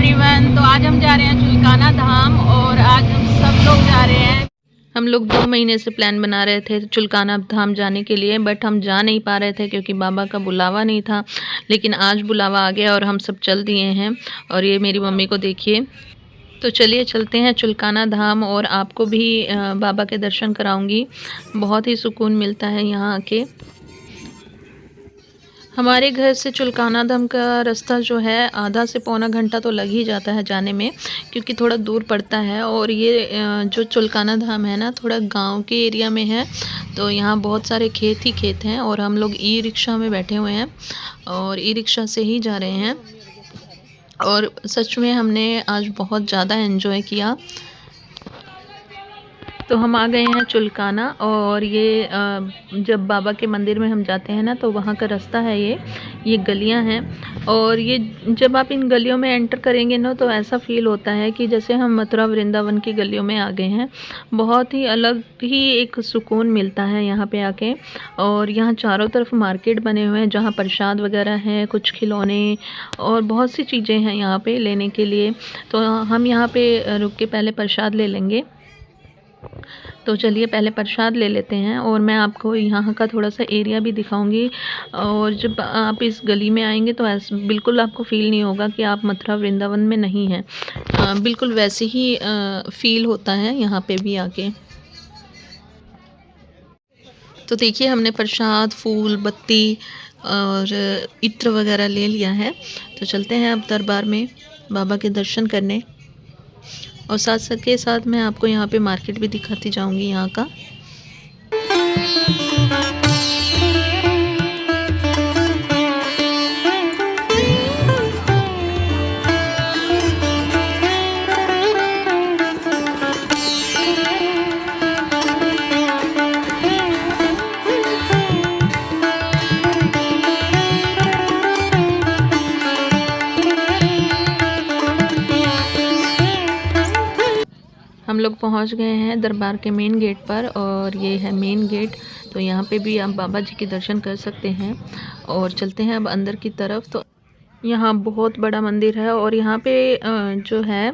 Everyone. तो आज हम जा रहे हैं चुलकाना धाम और आज हम सब लोग जा रहे हैं। हम लोग 2 महीने से प्लान बना रहे थे चुलकाना धाम जाने के लिए, बट हम जा नहीं पा रहे थे क्योंकि बाबा का बुलावा नहीं था। लेकिन आज बुलावा आ गया और हम सब चल दिए हैं। और ये मेरी मम्मी को देखिए। तो चलिए चलते हैं चुलकाना धाम और आपको भी बाबा के दर्शन कराऊंगी। बहुत ही सुकून मिलता है यहाँ आके। हमारे घर से चुलकाना धाम का रास्ता जो है आधा से पौना घंटा तो लग ही जाता है जाने में, क्योंकि थोड़ा दूर पड़ता है। और ये जो चुलकाना धाम है ना, थोड़ा गांव के एरिया में है। तो यहाँ बहुत सारे खेत ही खेत हैं और हम लोग ई रिक्शा में बैठे हुए हैं और ई रिक्शा से ही जा रहे हैं। और सच में हमने आज बहुत ज़्यादा एंजॉय किया। तो हम आ गए हैं चुलकाना। और ये जब बाबा के मंदिर में हम जाते हैं ना, तो वहाँ का रास्ता है ये गलियाँ हैं। और ये जब आप इन गलियों में एंटर करेंगे ना, तो ऐसा फील होता है कि जैसे हम मथुरा वृंदावन की गलियों में आ गए हैं। बहुत ही अलग ही एक सुकून मिलता है यहाँ पे आके। और यहाँ चारों तरफ मार्केट बने हुए हैं जहाँ प्रसाद वगैरह है, कुछ खिलौने और बहुत सी चीज़ें हैं यहाँ पे लेने के लिए। तो हम यहाँ पे रुक के पहले प्रसाद ले लेंगे। तो चलिए पहले प्रसाद ले लेते हैं और मैं आपको यहाँ का थोड़ा सा एरिया भी दिखाऊंगी। और जब आप इस गली में आएंगे तो ऐसा बिल्कुल आपको फ़ील नहीं होगा कि आप मथुरा वृंदावन में नहीं हैं। बिल्कुल वैसे ही फ़ील होता है यहाँ पे भी आके। तो देखिए हमने प्रसाद, फूल, बत्ती और इत्र वगैरह ले लिया है। तो चलते हैं अब दरबार में बाबा के दर्शन करने। और साथ के साथ मैं आपको यहाँ पे मार्केट भी दिखाती जाऊँगी यहाँ का। हम लोग पहुंच गए हैं दरबार के मेन गेट पर और ये है मेन गेट। तो यहाँ पे भी आप बाबा जी के दर्शन कर सकते हैं। और चलते हैं अब अंदर की तरफ। तो यहाँ बहुत बड़ा मंदिर है और यहाँ पे जो है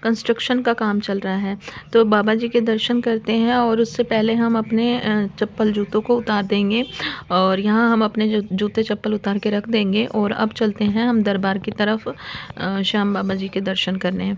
कंस्ट्रक्शन का काम चल रहा है। तो बाबा जी के दर्शन करते हैं और उससे पहले हम अपने चप्पल जूतों को उतार देंगे। और यहाँ हम अपने जूते चप्पल उतार के रख देंगे। और अब चलते हैं हम दरबार की तरफ श्याम बाबा जी के दर्शन करने।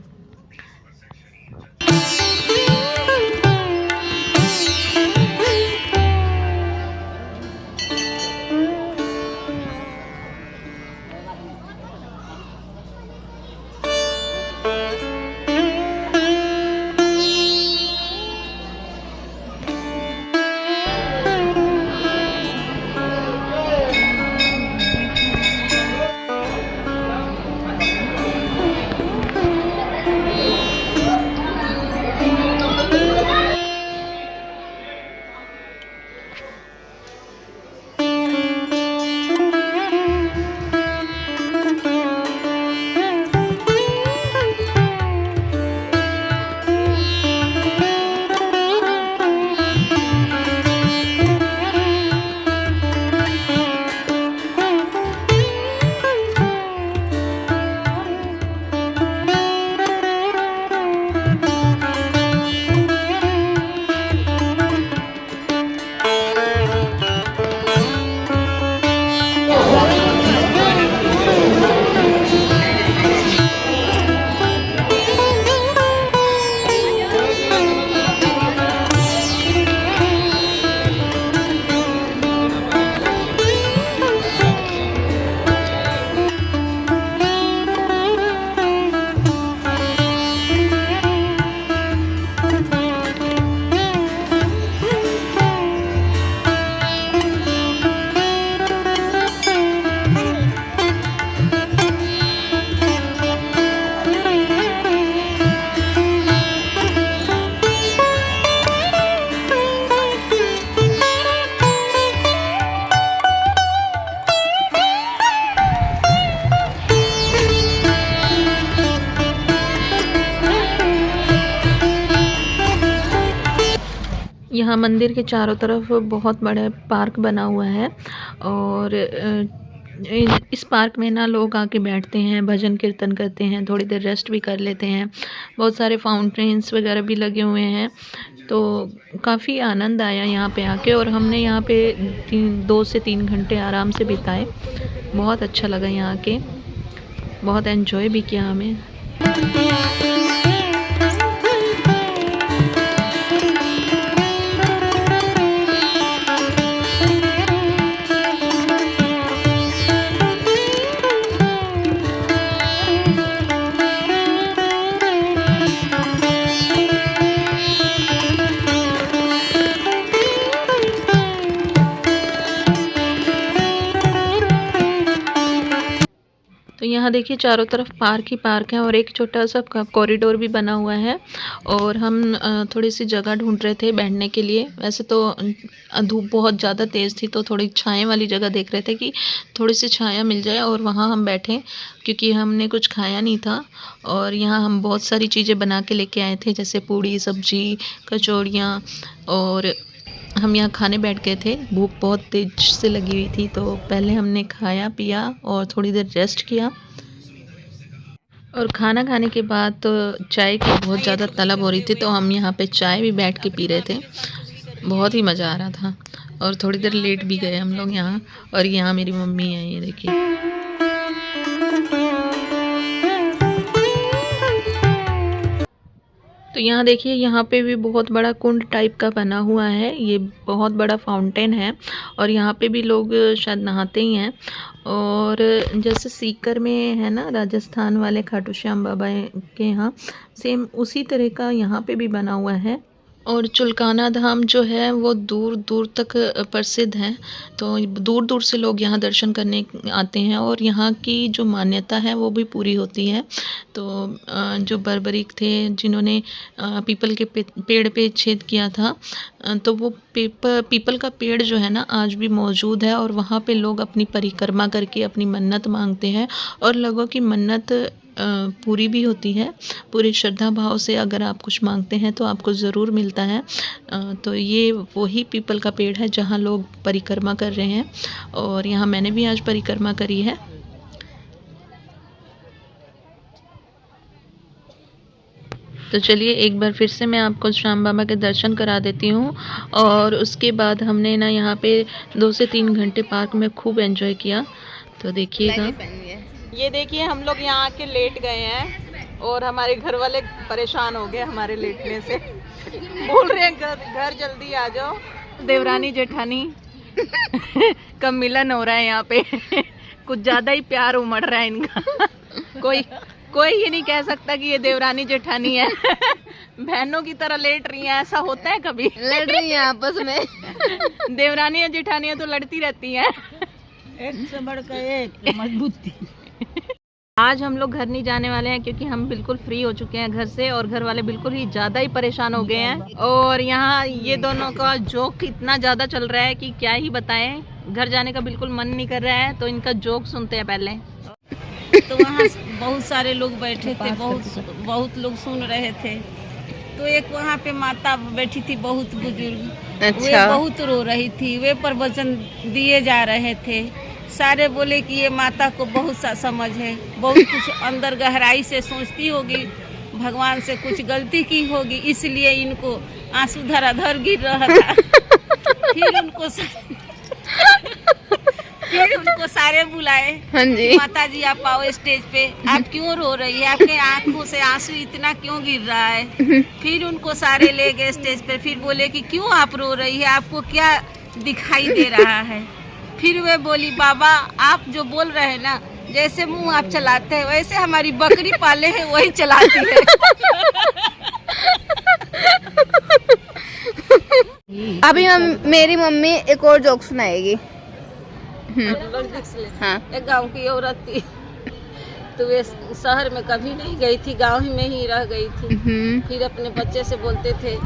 यहाँ मंदिर के चारों तरफ बहुत बड़ा पार्क बना हुआ है। और इस पार्क में ना लोग आके बैठते हैं, भजन कीर्तन करते हैं, थोड़ी देर रेस्ट भी कर लेते हैं। बहुत सारे फाउंटेन्स वगैरह भी लगे हुए हैं, तो काफ़ी आनंद आया यहाँ पे आके। और हमने यहाँ पे 2 से 3 घंटे आराम से बिताए। बहुत अच्छा लगा यहाँ आके, बहुत एंजॉय भी किया हमें। तो यहाँ देखिए चारों तरफ पार्क ही पार्क है और एक छोटा सा कॉरिडोर भी बना हुआ है। और हम थोड़ी सी जगह ढूंढ रहे थे बैठने के लिए। वैसे तो धूप बहुत ज़्यादा तेज़ थी, तो थोड़ी छाया वाली जगह देख रहे थे कि थोड़ी सी छाया मिल जाए और वहाँ हम बैठें, क्योंकि हमने कुछ खाया नहीं था। और यहाँ हम बहुत सारी चीज़ें बना के लेके आए थे, जैसे पूड़ी, सब्जी, कचौड़ियाँ, और हम यहाँ खाने बैठ गए थे। भूख बहुत तेज से लगी हुई थी, तो पहले हमने खाया पिया और थोड़ी देर रेस्ट किया। और खाना खाने के बाद तो चाय की बहुत ज़्यादा तलब हो रही थी, तो हम यहाँ पे चाय भी बैठ के पी रहे थे। बहुत ही मज़ा आ रहा था। और थोड़ी देर लेट भी गए हम लोग यहाँ। और यहाँ मेरी मम्मी है, ये देखिए। तो यहाँ देखिए, यहाँ पे भी बहुत बड़ा कुंड टाइप का बना हुआ है। ये बहुत बड़ा फाउंटेन है और यहाँ पे भी लोग शायद नहाते ही हैं। और जैसे सीकर में है ना, राजस्थान वाले खाटू श्याम बाबा के यहाँ, सेम उसी तरह का यहाँ पे भी बना हुआ है। और चुलकाना धाम जो है वो दूर दूर तक प्रसिद्ध है, तो दूर दूर से लोग यहाँ दर्शन करने आते हैं। और यहाँ की जो मान्यता है वो भी पूरी होती है। तो जो बर्बरीक थे, जिन्होंने पीपल के पेड़ पे छेद किया था, तो वो पीपल का पेड़ जो है ना आज भी मौजूद है। और वहाँ पे लोग अपनी परिक्रमा करके अपनी मन्नत मांगते हैं और लोगों की मन्नत पूरी भी होती है। पूरी श्रद्धा भाव से अगर आप कुछ मांगते हैं तो आपको ज़रूर मिलता है। तो ये वही पीपल का पेड़ है जहाँ लोग परिक्रमा कर रहे हैं। और यहाँ मैंने भी आज परिक्रमा करी है। तो चलिए एक बार फिर से मैं आपको श्याम बाबा के दर्शन करा देती हूँ। और उसके बाद हमने ना यहाँ पे 2 से 3 घंटे पार्क में खूब एंजॉय किया। तो देखिएगा, ये देखिए हम लोग यहाँ आके लेट गए हैं और हमारे घर वाले परेशान हो गए हमारे लेटने से। बोल रहे हैं घर जल्दी आ जाओ। देवरानी जेठानी का मिलन हो रहा है यहाँ पे। कुछ ज़्यादा ही प्यार उमड़ रहा है इनका। कोई ये नहीं कह सकता कि ये देवरानी जेठानी है। बहनों की तरह लेट रही हैं, ऐसा होता है कभी? लड़ रही हैं आपस में। देवरानी और जेठानियाँ तो लड़ती रहती हैं। एक से बढ़कर एक मजबूती। आज हम लोग घर नहीं जाने वाले हैं क्योंकि हम बिल्कुल फ्री हो चुके हैं घर से, और घर वाले बिल्कुल ही ज़्यादा ही परेशान हो गए हैं। और यहाँ ये दोनों का जोक इतना ज़्यादा चल रहा है कि क्या ही बताएं। घर जाने का बिल्कुल मन नहीं कर रहा है, तो इनका जोक सुनते हैं पहले। तो वहाँ बहुत सारे लोग बैठे थे, बहुत लोग सुन रहे थे। तो एक वहाँ पे माता बैठी थी, बहुत बुजुर्ग। वे बहुत रो रही थी, वे प्रवचन दिए जा रहे थे। सारे बोले कि ये माता को बहुत सा समझ है, बहुत कुछ अंदर गहराई से सोचती होगी, भगवान से कुछ गलती की होगी, इसलिए इनको आंसू धराधर गिर रहा था। फिर उनको सारे बुलाए। हाँ जी। माता जी आप आओ स्टेज पे, आप क्यों रो रही है, आपके आंखों से आंसू इतना क्यों गिर रहा है? फिर उनको सारे ले गए स्टेज पे। फिर बोले कि क्यों आप रो रही है, आपको क्या दिखाई दे रहा है? फिर वे बोली, बाबा आप जो बोल रहे हैं ना, जैसे मुंह आप चलाते हैं वैसे हमारी बकरी पाले हैं वही चलाती है। अभी मेरी मम्मी एक और जोक सुनाएगी। हाँ। एक गांव की औरत थी, तो वे शहर में कभी नहीं गई थी, गांव ही में ही रह गई थी। फिर अपने बच्चे से बोलते थे,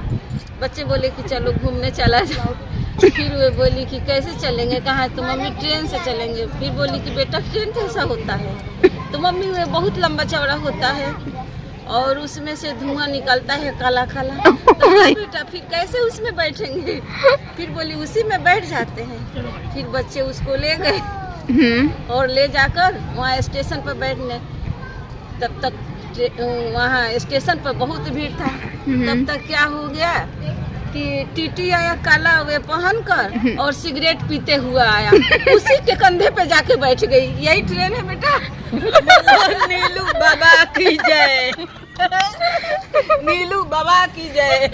बच्चे बोले कि चलो घूमने चला जाओ। फिर वे बोली कि कैसे चलेंगे, कहाँ? तो मम्मी ट्रेन से चलेंगे। फिर बोली कि बेटा ट्रेन कैसा होता है? तो मम्मी वे बहुत लंबा चौड़ा होता है और उसमें से धुआं निकलता है काला काला। तो बेटा फिर कैसे उसमें बैठेंगे? फिर बोली उसी में बैठ जाते हैं। फिर बच्चे उसको ले गए और ले जाकर वहाँ स्टेशन पर बैठने। तब तक वहाँ स्टेशन पर बहुत भीड़ था। तब तक क्या हो गया कि टीटी आया काला वे पहन कर और सिगरेट पीते हुआ आया, उसी के कंधे पे जाके बैठ गई। यही ट्रेन है बेटा। नीलू बाबा की जय। नीलू बाबा की जय।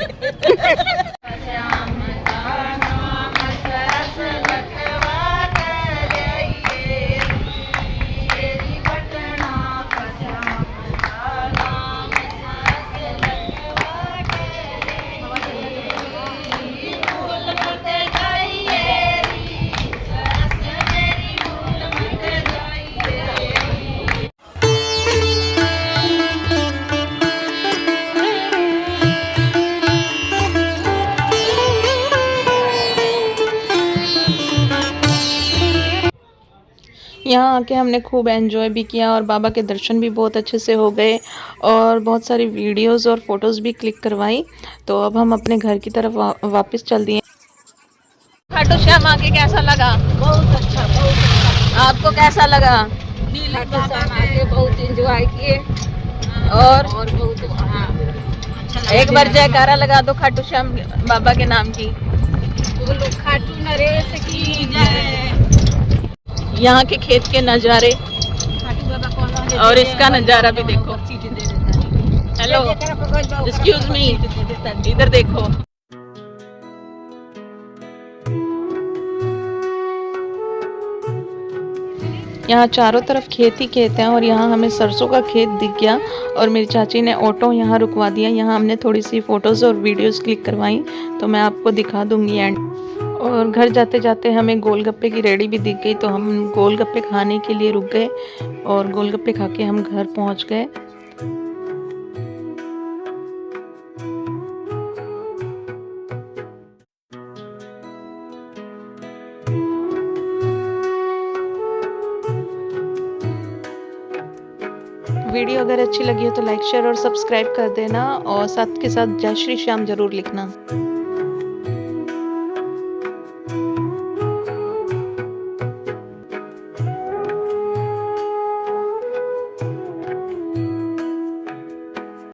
यहाँ आके हमने खूब एंजॉय भी किया और बाबा के दर्शन भी बहुत अच्छे से हो गए और बहुत सारी वीडियोस और फोटोज़ भी क्लिक करवाई। तो अब हम अपने घर की तरफ वापस चल दिए। खाटू श्याम आके कैसा लगा? बहुत अच्छा, बहुत अच्छा। आपको कैसा लगा? खाटू श्याम आके बहुत एंजॉय किए और बहुत अच्छा। एक बार जयकारा लगा दो खाटू श्याम बाबा के नाम की। बोलो खाटू नरेश की जय। यहाँ के खेत के नज़ारे और इसका नज़ारा भी देखो। हेलो, एक्सक्यूज मी, इधर देखो। यहाँ चारों तरफ खेत ही खेत हैं और यहाँ हमें सरसों का खेत दिख गया और मेरी चाची ने ऑटो यहाँ रुकवा दिया। यहाँ हमने थोड़ी सी फ़ोटोज़ और वीडियोज़ क्लिक करवाई, तो मैं आपको दिखा दूँगी एंड। और घर जाते जाते हमें गोलगप्पे की रेडी भी दिख गई, तो हम गोलगप्पे खाने के लिए रुक गए और गोलगप्पे खा के हम घर पहुँच गए। वीडियो अगर अच्छी लगी हो तो लाइक शेयर और सब्सक्राइब कर देना और साथ के साथ जय श्री श्याम ज़रूर लिखना।